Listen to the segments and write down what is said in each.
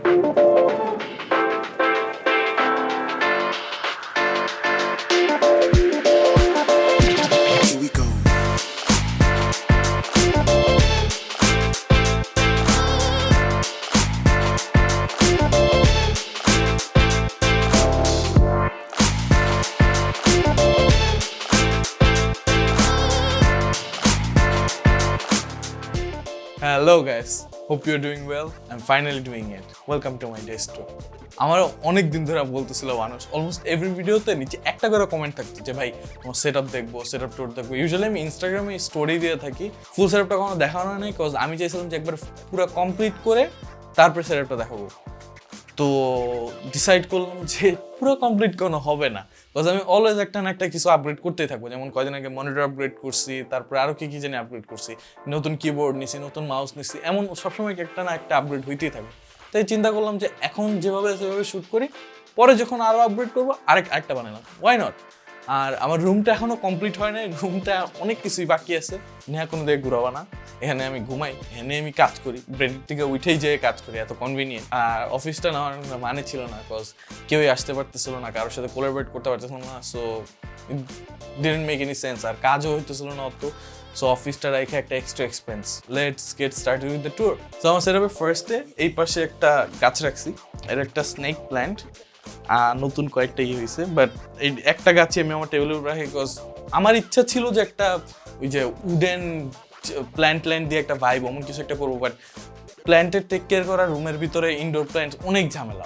Hello guys, hope you're doing well. I'm finally doing it. Welcome to my desk tour. আমার অনেক দিন ধরে বলতেছিল মানুষ অলমোস্ট এভরি ভিডিওতে নিচে একটা করে কমেন্ট থাকতো যে ভাই তোমার সেটআপ দেখবো, সেটআপ টুর দেখবো। ইউজুয়ালি আমি ইনস্টাগ্রামে স্টোরি দিয়ে থাকি, ফুল সেটআপটা কখনো দেখানো নাই, কজ আমি চাইছিলাম যে একবার পুরো কমপ্লিট করে তারপরে সেটআপটা দেখাবো। তো ডিসাইড করলাম যে পুরো কমপ্লিট কোনো হবে না, কজ আমি অলওয়েজ একটা না একটা কিছু আপগ্রেড করতেই থাকবো। যেমন কয়দিন আগে মনিটর আপগ্রেড করছি, তারপরে আরও কি জানি আপগ্রেড করছি, নতুন কিবোর্ড নিছি, নতুন মাউস নিছি, এমন সবসময় একটা না একটা আপগ্রেড হইতেই থাকবে। তাই চিন্তা করলাম যে এখন যেভাবে সেভাবে শ্যুট করি, পরে যখন আরও আপগ্রেড করবো আরেকটা বানালাম, ওয়াই নট। আর আমার রুমটা এখনও কমপ্লিট হয় নাই, রুমটা অনেক কিছুই বাকি আছে। নেহা কোনো দিকে ঘুরাবো না, এখানে আমি ঘুমাই, এখানে আমি কাজ করি, ব্রেডের থেকে উঠেই যেয়ে কাজ করি, এত কনভিনিয়েন্ট। আর অফিসটা নেওয়ার মানে ছিল না, কজ কেউই আসতে পারতেছিল না, কারোর সাথে কোলাবরেট করতে পারতেছিল না, so didn't make any sense. আর কাজও হইতেছিল না অত, সো অফিসটা রেখে একটা extra expense. Let's get started with the tour. So আমার সেটআপের ফার্স্টে এই পাশে একটা গাছ রাখছি, এর একটা স্নেক প্ল্যান্ট, নতুন কয়েকটা হয়েছে, বাট এই একটা গাছই আমি আমার টেবিলের উপর রাখি, বিকজ আমার ইচ্ছা ছিল যে একটা ওই যে উডেন প্ল্যান্ট দিয়ে একটা ভাইব এমন কিছু একটা করবো। বাট প্ল্যান্টের টেক কেয়ার করা রুমের ভিতরে ইনডোর প্ল্যান্ট অনেক ঝামেলা।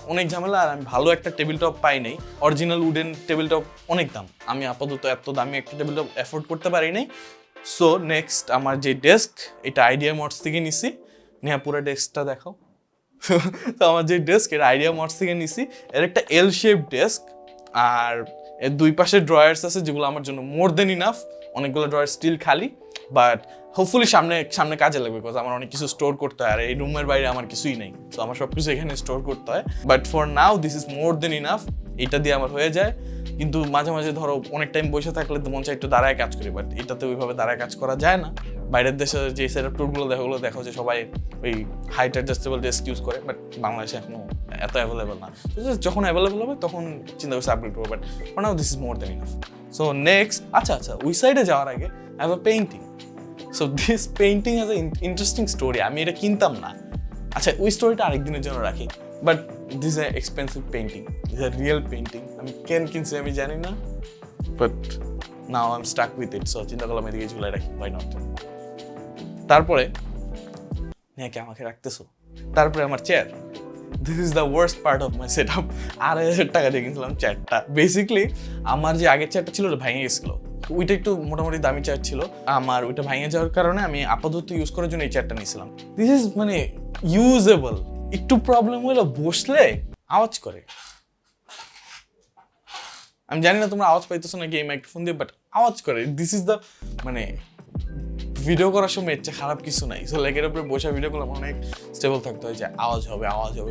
আর আমি ভালো একটা টেবিল টপ পাই নাই, অরিজিনাল উডেন টেবিল টপ অনেক দাম, আমি আপাতত এত দামি একটা টেবিল টপ অ্যাফোর্ড করতে পারি নাই। সো নেক্সট আমার যে ডেস্ক, এটা আইডিয়া মডস থেকে নিছি। নেহা পুরো ডেস্কটা দেখাও। তো আমার যে ডেস্ক, এটা আইডিয়া মডস থেকে নিছি। এর একটা এল শেপ ডেস্ক, আর এর দুই পাশে ড্রয়ার্স আছে যেগুলো আমার জন্য মোর দেন ইনাফ। অনেকগুলো ড্রয়ার স্টিল খালি, বাট হোপফুলি সামনে কাজে লাগবে, বিকজ আমার অনেক কিছু স্টোর করতে হয়, আর এই রুমের বাইরে আমার কিছুই নেই, তো আমার সব কিছু এখানে স্টোর করতে হয়। But for now this is more than enough, এটা দিয়ে আমার হয়ে যায়। কিন্তু মাঝে মাঝে ধরো অনেক টাইম বসে থাকলে মন চাই একটু দাঁড়ায় কাজ করি, বাট এটাতে ওইভাবে দাঁড়ায় কাজ করা যায় না। বাইরের দেশে যে সেটআপ টুরগুলো দেখো যে সবাই ওই হাইট অ্যাডজাস্টেবল ডেস্ক ইউজ করে, বাট বাংলাদেশে এখনো এত অ্যাভেলেবল না। যখন অ্যাভেলেবল হবে তখন চিন্তা করছি আপগ্রেড করবো, but for now this is more than enough. So next, আচ্ছা ওই সাইডে যাওয়ার আগে I have a painting. So this painting has a interesting story. আমি এটা কিনতাম না, আচ্ছা ওই স্টোরিটা আরেকদিনের জন্য রাখি। But this a expensive painting, this a real painting. আমি কেন কিনছি আমি জানি না, but now I am stuck with it. So চিন্তা করলাম এদিকে ঝুলাই রাখি, হোয়াই নট। তারপরে নাকি আমাকে রাখতেছো, তারপরে আমার chair. This is the worst part of my set up. 2,500 টাকা দিয়ে কিনছিলাম চেয়ারটা। বেসিকলি আমার যে আগের চেয়ারটা ছিল ওটা ভেঙে গেছিলো, ওইটা একটু মোটামুটি দামি চেয়ার ছিল আমার, ওইটা ভেঙে যাওয়ার কারণে আমি আপাতত ইউজ করার জন্য এই চেয়ারটা নিয়েছিলাম। দিস ইজ মানে ইউজেবল। একটু প্রবলেম হলো বসলে আওয়াজ করে, আমি জানি না তোমরা আওয়াজ পাইতেছো নাকি এই মাইক্রোফোন দিয়ে, বাট আওয়াজ করে। দিস ইজ দ্য মানে ভিডিও করার সময় এর চেয়ে খারাপ কিছু নাই। সো লাইক এর উপরে বসে ভিডিও করলে অনেক স্টেবল থাকতে হয়, যে আওয়াজ হবে,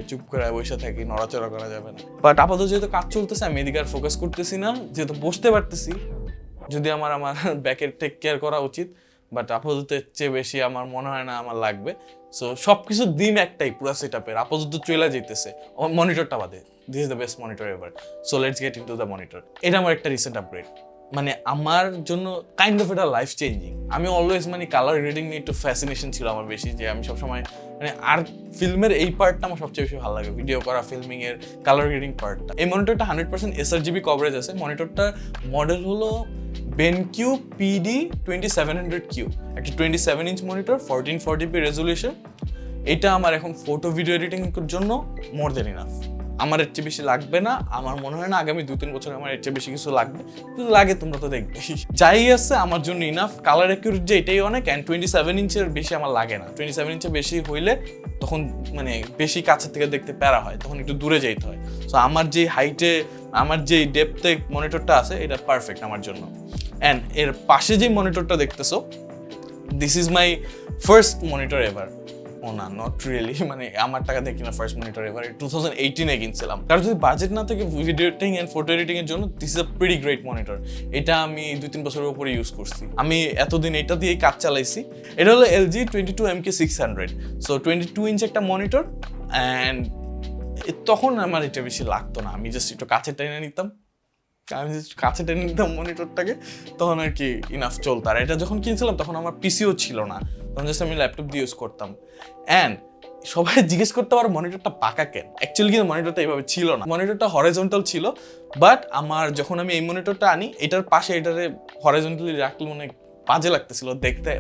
চুপ করে বসে থাকি, নড়াচড়া করা যাবে না। বাট আপাতত যেহেতু কাজ চলতেছে আমি এদিকে আর ফোকাস করতেছি না, যেহেতু বসতে পারতেছি। যদি আমার ব্যাকের টেক কেয়ার করা উচিত, বাট আপাতত এর চেয়ে বেশি আমার মনে হয় না আমার লাগবে। সো সব কিছু দিন একটাই পুরো সেট আপের, আপাতত চলে যেতেছে মনিটরটা বাদে। This is the best monitor ever. So let's get into the monitor. এটা আমার একটা রিসেন্ট আপগ্রেড, মানে আমার জন্য কাইন্ড অফ এটা লাইফ চেঞ্জিং। আমি অলওয়েজ মানে কালার গ্রেডিং নিয়ে একটু ফ্যাসিনেশন ছিল আমার বেশি, যে আমি সবসময় মানে আর ফিল্মের এই পার্টটা আমার সবচেয়ে বেশি ভালো লাগে, ভিডিও করা, ফিল্মিং এর কালার গ্রেডিং পার্টটা। এই মনিটরটা 100% sRGB কভারেজ আছে। মনিটরটার মডেল হলো BenQ PD 2700Q, একটা 27 ইঞ্চ মনিটর, 1440p রেজলিউশন। এটা আমার এখন ফটো ভিডিও এডিটিং এর জন্য মোর দেন ইনাফ। আমার এর চেয়ে বেশি লাগবে না, আমার মনে হয় না আগামী 2-3 বছর আমার এর চেয়ে বেশি কিছু লাগবে। যদি লাগে তোমরা তো দেখবে, যাই আছে আমার জন্য ইনাফ। কালার অ্যাকিউরেট যে এটাই অনেক, অ্যান্ড 27 ইঞ্চের বেশি আমার লাগে না। 27 ইঞ্চের বেশি হইলে তখন মানে বেশি কাছের থেকে দেখতে প্যারা হয়, তখন একটু দূরে যেতে হয়। সো আমার যে হাইটে, আমার যে ডেপথে মনিটরটা আছে এটা পারফেক্ট আমার জন্য। অ্যান্ড এর পাশে যে মনিটরটা দেখতেছো, this is my first monitor ever. ও না, নট রিয়েলি, মানে আমার টাকা দিয়ে কিনা ফার্স্ট মনিটর এবার 2018-এ কিনছিলাম। কারণ যদি বাজেট না থাকে video editing and photo editing এর জন্য, this is a pretty great monitor. এটা আমি 2-3 বছরের উপরে ইউজ করছি। আমি এতদিন এটা দিয়েই কাজ চালাইছি। এটা হলো LG 22MK600। সো 22 ইঞ্চ একটা মনিটর, অ্যান্ড তখন আমার এটা বেশি লাগতো না, আমি জাস্ট একটু কাছে টেনে নিতাম, মনিটরটাকে, তখন আর কি ইনাফ চলতো। আর এটা যখন কিনছিলাম তখন আমার পিসিও ছিল না, তখন জাস্ট আমি ল্যাপটপ দিয়ে ইউজ করতাম। অ্যান্ড সবাই জিজ্ঞেস করতে পারো মনিটরটা পাকা কেন, অ্যাকচুয়ালি কিন্তু মনিটরটা এইভাবে ছিল না, মনিটরটা হরাইজন্টাল ছিল। বাট আমার যখন আমি এই মনিটরটা আনি, এটার পাশে এটারে হরাইজন্টালি রাখলে অনেক বাজে লাগতেছিল দেখতে,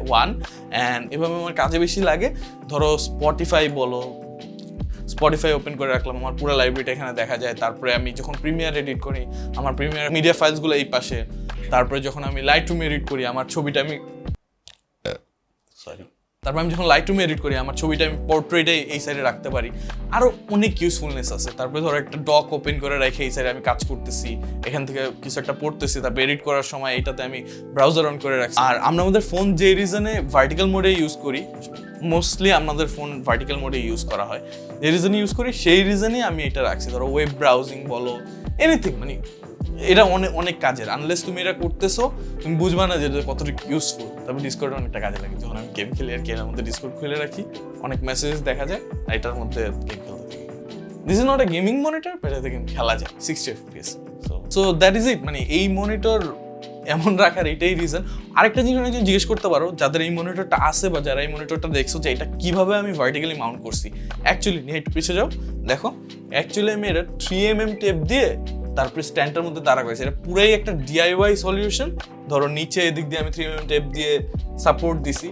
অ্যান্ড এভাবে আমার কাজে বেশি লাগে। ধরো স্পটিফাই ওপেন করে রাখলাম, আমার পুরো লাইব্রেরিটা এখানে দেখা যায়। তারপরে আমি যখন প্রিমিয়ার এডিট করি, আমার প্রিমিয়ার মিডিয়া ফাইলসগুলো এই পাশে। তারপরে যখন আমি লাইটরুমে এডিট করি, আমার ছবিটা আমি পোর্ট্রেটে এই সাইডে রাখতে পারি। আরও অনেক ইউজফুলনেস আছে। তারপরে ধরো একটা ডক ওপেন করে রেখে এই সাইডে আমি কাজ করতেছি, এখান থেকে কিছু একটা পড়তেছি, তারপর এডিট করার সময় এটাতে আমি ব্রাউজার অন করে রাখছি। আর আমরা আমাদের ফোন যে রিজনে ভার্টিক্যাল মোডে ইউজ করি, মোস্টলি আমাদের ফোন ভার্টিক্যাল মোডে ইউজ করা হয়, যে রিজনে ইউজ করি সেই রিজনে আমি এটা রাখছি। ধরো ওয়েব ব্রাউজিং বলো, এনিথিং, মানে এটা অনেক কাজের। আনলেস তুমি এটা করতেছো, তুমি বুঝবা না যে কতটুকু ইউজফুল। তারপর ডিসকর্ডে অনেকটা কাজে লাগে, যখন আমি গেম খেলি আর কি, এর মধ্যে ডিসকর্ড খুলে রাখি, অনেক মেসেজ দেখা যায়, আর এটার মধ্যে গেম খেলতে থাকি। This is not a gaming monitor, but এতে গেম খেলা যায় 60 FPS। So that is it. মানে এই মনিটর এমন রাখার এটাই রিজন। আরেকটা জিনিস অনেকজন জিজ্ঞেস করতে পারো, যাদের এই মনিটরটা আছে বা যারা এই মনিটরটা দেখছো, যে এটা কিভাবে আমি ভার্টিক্যালি মাউন্ট করছি। অ্যাকচুয়ালি নিয়ে একটু পিছিয়ে যাও, দেখো, অ্যাকচুয়ালি আমি এটা 3mm টেপ দিয়ে তারপরে স্ট্যান্ডটার মধ্যে দাঁড়া করেছি। এটা পুরাই একটা DIY সলিউশন। ধরো নিচে এদিক দিয়ে আমি 3mm টেপ দিয়ে সাপোর্ট দিছি।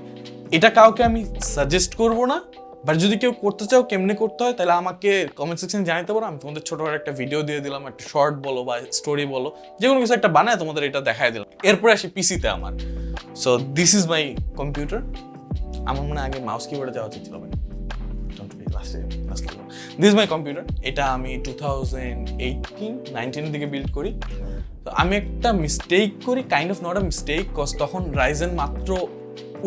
এটা কাউকে আমি সাজেস্ট করবো না, বাট যদি কেউ করতে চাও কেমনে করতে হয়, তাহলে আমাকে কমেন্ট সেকশনে জানাতে পারো। আমি তোমাদের ছোটখাটো একটা ভিডিও দিয়ে দিলাম, একটা শর্ট বলো বা স্টোরি বলো, যে কোনো কিছু একটা বানায় তোমাদের এটা দেখাই দিলাম। এরপরে আসি পিসিতে আমার। So this is my computer. আমার মনে আগে মাউস কিবোর্ডে যাওয়া উচিত ছিল, দিস মাই কম্পিউটার। এটা আমি 2018-19 দিকে বিল্ড করি। তো আমি একটা মিস্টেক করি, kind of not a mistake, cause তখন রাইজেন মাত্র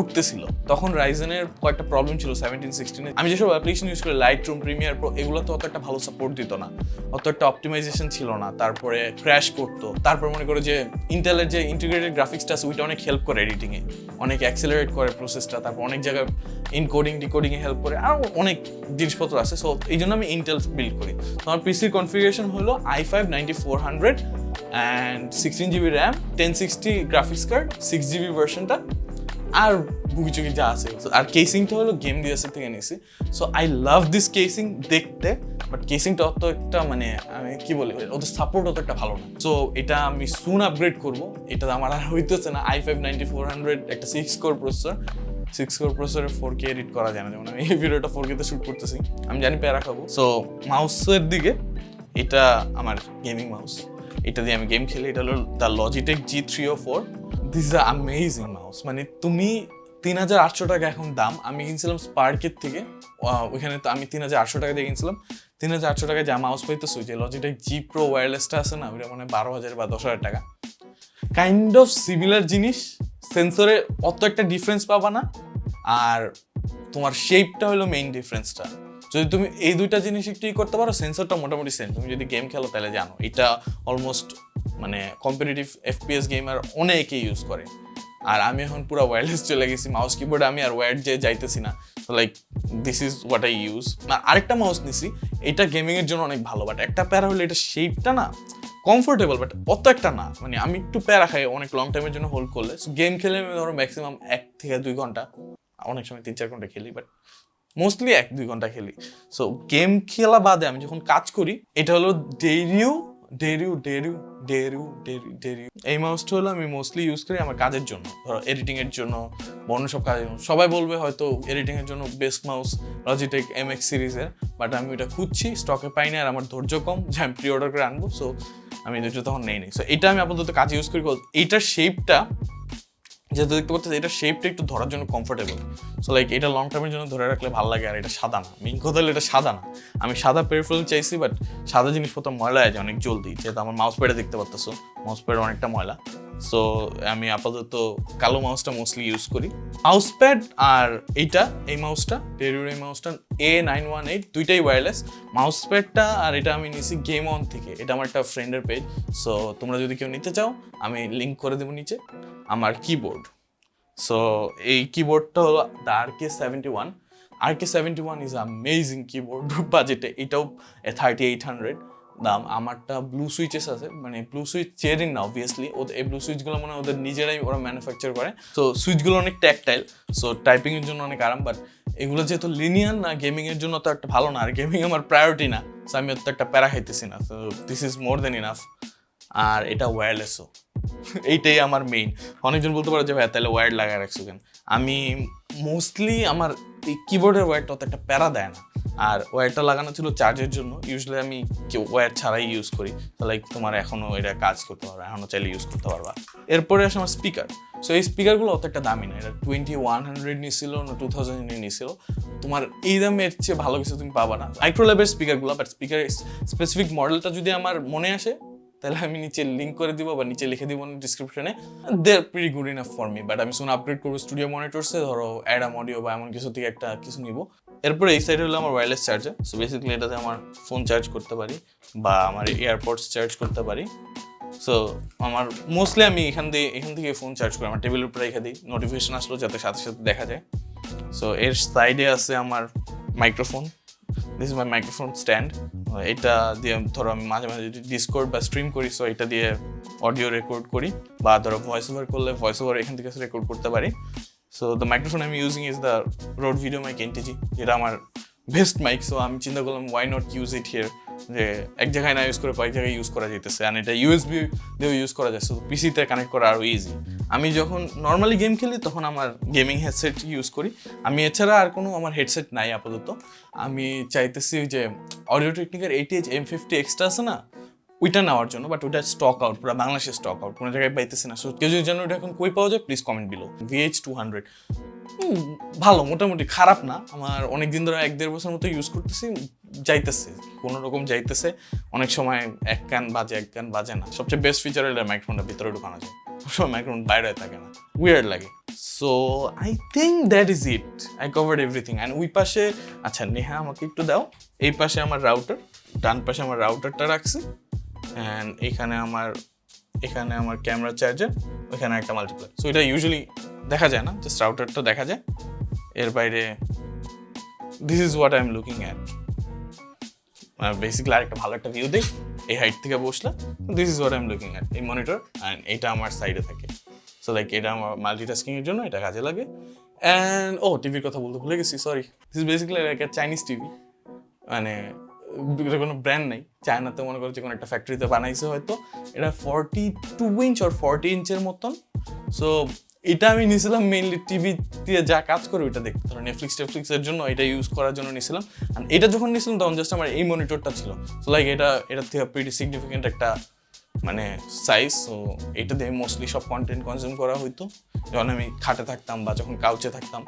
উঠতেছিল। তখন রাইজেনের কয়েকটা প্রবলেম ছিল 17-16-এ। আমি যেসব অ্যাপ্লিকেশন ইউজ করি, লাইটরুম, প্রিমিয়ার প্রো, এগুলো তো অত একটা ভালো সাপোর্ট দিত না, অত একটা অপটিমাইজেশন ছিল না, তারপরে ক্র্যাশ করতো। তারপর মনে করো যে ইন্টেলের যে ইন্টিগ্রেটেড গ্রাফিক্সটা আছে, ওইটা অনেক হেল্প করে এডিটিংয়ে, অনেক অ্যাক্সেলারেট করে প্রসেসটা, তারপর অনেক জায়গায় ইনকোডিং ডিকোডিংয়ে হেল্প করে, আরও অনেক জিনিসপত্র আছে। সো এই জন্য আমি ইন্টেল বিল্ড করি। তো আমার পিসির কনফিগারেশন হলো i5-9400 and 16GB RAM, 1060 graphics card, 6GB ভার্সনটা, আর বুকিচুকি যা আছে। আর কেসিংটা হলো গেম ডিএসএ থেকে নিয়েছি। So I love this casing দেখতে, বাট কেসিংটা অত একটা, মানে আমি কি বলি, ওদের সাপোর্ট অত একটা ভালো না। সো এটা আমি সুন আপগ্রেড করবো। এটা আমার আর হইতেছে না। i5-9400 একটা 6 কোর প্রসেসরে 4K এডিট করা যায় না, যেমন আমি এই ভিডিওটা 4K তে শুট করতেছি, আমি জানি প্যারা খাবো। সো মাউসের দিকে, এটা আমার গেমিং মাউস, এটা দিয়ে আমি গেম খেলি। এটা হলো the Logitech G304। This is amazing mouse. মানে তুমি 3800 টাকা এখন দাম। আমি কিনছিলাম স্পার্কের থেকে, ওইখানে তো আমি 3800 টাকা দিয়ে কিনছিলাম। 3800 টাকায় যা মাউস পাইতেছো, যে লজিটেক G Pro ওয়্যারলেসটা আছে না, ওইটা মানে 12,000 বা 10,000 টাকা। কাইন্ড অফ সিমিলার জিনিস, সেন্সরে অত একটা ডিফারেন্স পাবা না, আর তোমার শেপটা হলো মেইন ডিফারেন্সটা। যদি তুমি এই দুইটা জিনিস একটু করতে পারো, সেন্সরটা মোটামুটি সেম। তুমি যদি গেম খেলো তাহলে জানো এটা অলমোস্ট, মানে কম্পিটিটিভ FPS গেমার অনেকে ইউজ করে। আর আমি এখন পুরো ওয়্যারলেস চলে গেছি, মাউস কিবোর্ডে আমি আর ওয়্যার্ড যে যাইতেছি না। তো like this is what I use. আরেকটা মাউস নিছি, এটা গেমিংয়ের জন্য অনেক ভালো, বাট একটা প্যারা হলো এটা শেপটা না কমফোর্টেবল, বাট অত একটা না। মানে আমি একটু প্যারা খাই অনেক লং টাইমের জন্য হোল্ড করলে। সো গেম খেলে আমি ধরো ম্যাক্সিমাম 1 থেকে 2 ঘন্টা, অনেক সময় 3-4 ঘন্টা খেলি, বাট মোস্টলি 1-2 ঘন্টা খেলি। সো গেম খেলা বাদে আমি যখন কাজ করি, এটা হলো ডেরিউ। এই মাউসটা হলো আমি মোস্টলি ইউজ করি আমার কাজের জন্য, ধরো এডিটিং এর জন্য, অন্য সব কাজের জন্য। সবাই বলবে হয়তো এডিটিং এর জন্য বেস্ট মাউস লজিটেক MX সিরিজের, বাট আমি ওটা খুঁজছি, স্টকে পাই না, আর আমার ধৈর্য কম যে আমি প্রি অর্ডার করে আনবো। সো আমি এটা তখন নেই। সো এটা আমি আপাতত কাজে ইউজ করি। এইটার শেপটা যেহেতু দেখতে পাচ্ছি, এটা শেপটা একটু ধরার জন্য কমফোর্টেবল। সো লাইক এটা লং টার্মের জন্য ধরে রাখলে ভালো লাগে। আর এটা সাদা না, মেইন কথা হলো এটা সাদা না। আমি সাদা পেরিফেরাল চাইছি, বাট সাদা জিনিসপত্র ময়লা আছে অনেক জলদি, যেহেতু আমার মাউস প্যাডে দেখতে পাচ্ছ, মাউস প্যাড অনেকটা ময়লা। সো আমি আপাতত কালো মাউসটা মোস্টলি ইউজ করি। মাউস প্যাড আর এই মাউসটা, ডেরিউর এই মাউসটা A918, দুইটাই ওয়্যারলেস। মাউস প্যাডটা আর এটা আমি নিছি গেম অন থেকে, এটা আমার একটা ফ্রেন্ডের পেজ। সো তোমরা যদি কেউ নিতে চাও, আমি লিঙ্ক করে দেবো নিচে। আমার কিবোর্ড, সো এই কিবোর্ডটা হলো the RK71। RK71 is amazing keyboard বাজেটে, এটাও 3800 দাম। আমারটা ব্লু সুইচেস আছে, মানে ব্লু সুইচ চেয়ারিং না অবভিয়াসলি, এই ব্লু সুইচগুলো মানে ওদের নিজেরাই ওরা ম্যানুফ্যাকচার করে। সো সুইচগুলো অনেক ট্যাকটাইল, সো টাইপিংয়ের জন্য অনেক আরাম। বাট এগুলো যেহেতু লিনিয়ার না, গেমিংয়ের জন্য তো একটা ভালো না, আর গেমিং আমার প্রায়োরিটি না, সো আমি তো একটা প্যারা খাইতেছি না। So this is more than enough. আর এটা ওয়্যারলেসও, এইটাই আমার মেইন। অনেকজন বলতে পারে যে ভাই তাহলে ওয়্যার লাগায় রাখছো কেন? আমি মোস্টলি আমার এই কিবোর্ডের ওয়্যারটা অত একটা প্যারা দেয় না, আর ওয়্যারটা লাগানো ছিল চার্জের জন্য। ইউজুয়ালি আমি ওয়্যার ছাড়াই ইউজ করি, লাইক তোমার এখনও এটা কাজ করতে পারবে, এখনও চাইলে ইউজ করতে পারবা। এরপরে আসে আমার স্পিকার। সো এই স্পিকারগুলো অত একটা দামি না, এটা 2100 নিছিল না 2000 নিছিল। তোমার এই দামের চেয়ে ভালো কিছু তুমি পাবা না মাইক্রোল্যাবের স্পিকারগুলো। বাট স্পিকারের স্পেসিফিক মডেলটা যদি আমার মনে আসে তাহলে আমি নিচে লিঙ্ক করে দিব বা নিচে লিখে দিব ডিসক্রিপশনে। They are pretty good enough for me. But আমি শুনে আপগ্রেড করবো স্টুডিও মনিটরসে, ধরো অ্যাডাম অডিও বা এমন কিছু থেকে একটা কিছু নিব। এরপরে এই সাইডে হলো আমার ওয়্যারলেস চার্জার। সো বেসিক্যালি এটাতে আমার ফোন চার্জ করতে পারি বা আমার এয়ারপডস চার্জ করতে পারি। সো আমার মোস্টলি আমি এখান থেকে ফোন চার্জ করি, আমার টেবিলের উপরে রেখে দিই, নোটিফিকেশন আসলো যাতে সাথে সাথে দেখা যায়। সো এর সাইডে আছে আমার microphone. This is my microphone stand. এটা দিয়ে ধরো আমি মাঝে মাঝে ডিসকর্ড বা স্ট্রিম করি, সো এটা দিয়ে অডিও রেকর্ড করি, বা ধরো ভয়েস ওভার করলে ভয়েস ওভার এখান থেকে রেকর্ড করতে পারি। So the microphone I am using is the road video Mic NTG, যেটা আমার বেস্ট মাইক। সো আমি চিন্তা করলাম why not use it here, যে এক জায়গায় না ইউজ করে কয়েক জায়গায় ইউজ করা যেতেছে, আর এটা USB দিয়েও ইউজ করা যাচ্ছে, পিসিতে কানেক্ট করা আরও ইজি। আমি যখন নর্মালি গেম খেলি তখন আমার গেমিং হেডসেট ইউজ করি। আমি এছাড়া আর কোনো আমার হেডসেট নাই আপাতত। আমি চাইতেছি যে অডিও টেকনিকের ATH M50 এক্সট্রা আছে না, ওইটা নেওয়ার জন্য। বাট ওইটা স্টক আউট, পুরো বাংলাদেশে স্টক আউট, কোনো জায়গায় পাইতেছি না। সো কেউ যদি জানো ওইটা এখন কই পাওয়া যায় প্লিজ কমেন্ট বিলো। VH200 ভালো, মোটামুটি খারাপ না। আমার অনেক দিন ধরে 1-1.5 বছর মতো ইউজ করতেছি, যাইতেছে কোনো রকম যাইতেছে। অনেক সময় এক কান বাজে না। সবচেয়ে বেস্ট ফিচার হলো মাইক্রোফোনটা ভিতরে ঢুকানো যায়, সব মাইক্রোফোন বাইরে থাকে না, উইয়ার্ড লাগে। So I think that is it, I covered everything. And ওই পাশে, আচ্ছা নেহা আমাকে একটু দাও, এই পাশে আমার রাউটার, ডান পাশে আমার রাউটারটা রাখছি। অ্যান্ড এখানে আমার ক্যামেরা চার্জার, ওইখানে একটা মাল্টিপ্লায়ার। সো এটা ইউজুয়ালি দেখা যায় না, জাস্ট রাউটারটা দেখা যায়। এর বাইরে this is what I am looking at. Basically আরেকটা ভালো একটা ভিউ দিই এই হাইট থেকে বসলে। This is what I am looking at, এই মনিটর। অ্যান্ড এটা আমার সাইডে থাকে, সো লাইক এটা আমার মাল্টিটাস্কিংয়ের জন্য এটা কাজে লাগে। অ্যান্ড টিভির কথা বলতে ভুলে গেছি, sorry. This is basically like একটা চাইনিজ টিভি, মানে এটা কোনো ব্র্যান্ড নেই, চায়নাতে মনে করো যে কোনো একটা ফ্যাক্টরিতে বানাইছে হয়তো। এটা 42 ইঞ্চ আর 40 ইঞ্চের মতন। সো এটা আমি নিয়েছিলাম মেইনলি টিভি দিয়ে যা কাজ করে ওইটা দেখতে, ধরো নেটফ্লিক্সের জন্য এটা ইউজ করার জন্য নিয়েছিলাম। আর এটা যখন নিয়েছিলাম তখন জাস্ট আমার এই মনিটরটা ছিল। সো লাইক এটার থেকে প্রিটি সিগনিফিকেন্ট একটা মানে সাইজ। সো এটা দিয়ে মোস্টলি সব কন্টেন্ট কনজিউম করা হইতো যখন আমি খাটে থাকতাম বা যখন কাউচে থাকতাম।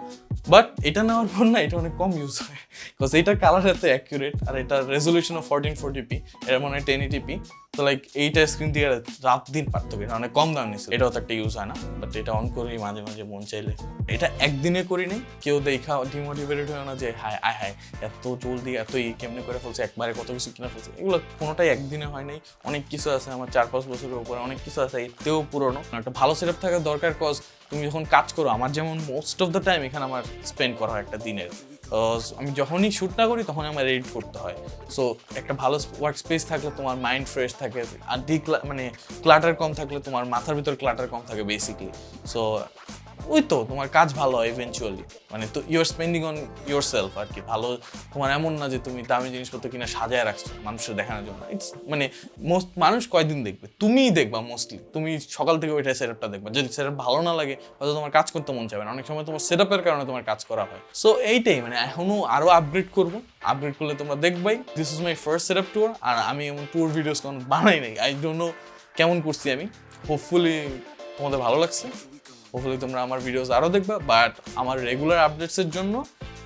বাট এটা নেওয়ার পর না এটা অনেক কম ইউজ হয়, বিকজ এটার কালার এত অ্যাকুরেট, আর এটার রেজলিউশন অফ 1440p, এটা মনে হয় 1080p। তো লাইক এইটা স্ক্রিন দিয়ে রাত দিন পারতো, এটা অনেক কম দাম নিয়েছিল। এটাও তো একটা ইউজ হয় না, বাট এটা অন করি মাঝে মাঝে মন চাইলে। এটা একদিনে করি নি, কেউ দেখা ডিমোটিভেটেড হয় না যে হায় এত জলদি এত কেমনে করে ফেলছে, একবারে কত কিছু কিনে ফেলছে। এগুলো কোনোটাই একদিনে হয় নাই। অনেক কিছু আছে আমার 4-5 বছরের উপরে, অনেক কিছু আছে এতেও পুরোনো। একটা ভালো সেটআপ থাকার দরকার, কজ তুমি যখন কাজ করো, আমার যেমন মোস্ট অফ দ্য টাইম এখানে আমার স্পেন্ড করা হয় একটা দিনের। আমি যখনই শ্যুট না করি তখনই আমার এডিট করতে হয়। সো একটা ভালো ওয়ার্ক স্পেস থাকলে তোমার মাইন্ড ফ্রেশ থাকে, আর মানে ক্লাটার কম থাকলে তোমার মাথার ভিতর ক্লাটার কম থাকে বেসিক্যালি। সো ওই তো তোমার কাজ ভালো হয় ইভেনচুয়ালি, মানে তো you are spending on yourself আর কি। ভালো তোমার এমন না যে তুমি দামি জিনিসপত্র কিনা সাজায় রাখছো মানুষের দেখানোর জন্য। ইটস মানে মানুষ কয়দিন দেখবে, তুমিই দেখবা মোস্টলি। তুমি সকাল থেকে ওইটাই সেটআপটা দেখবা, যদি সেটআপ ভালো না লাগে হয়তো তোমার কাজ করতে মন চাবে না। অনেক সময় তোমার সেটআপের কারণে তোমার কাজ করা হয়। সো এইটাই, মানে এখনো আরও আপগ্রেড করলে তোমরা দেখবাই। This is my first setup tour, আর আমি এমন ট্যুর ভিডিওস কোনো বানাই নাই। আই ডোন্ট নো কেমন করছি আমি। হোপফুলি তোমাদের ভালো লাগছে, হোপফুলি তোমরা আমার ভিডিওস আরও দেখবা। বাট আমার রেগুলার আপডেটসের জন্য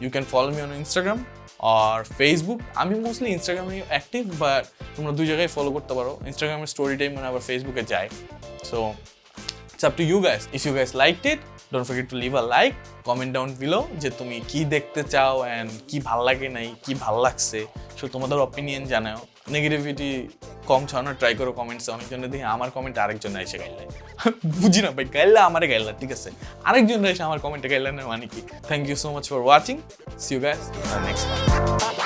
you can follow me on Instagram আর ফেসবুক। আমি মোস্টলি ইনস্টাগ্রামে অ্যাক্টিভ, বাট তোমরা দুই জায়গায় ফলো করতে পারো। ইনস্টাগ্রামের স্টোরি টাইম মানে আবার ফেসবুকে যায়। So it's up to you guys. If you guys liked it, don't forget to leave a like, comment down below যে তুমি কি দেখতে চাও অ্যান্ড কি ভাল লাগে নাই, কি ভাল লাগছে। সো তোমাদের অপিনিয়ন জানাও, নেগেটিভিটি কম ছাড়ানোর ট্রাই করো কমেন্টসে। অনেকজনে দেখি আমার কমেন্টে আরেকজন এসে গাইলে, বুঝি না ভাই, গাইলে আমারে গাইলা ঠিক আছে, আরেকজন এসে আমার কমেন্টে গাইলেন মানে কি? Thank you so much for watching, see you guys next time.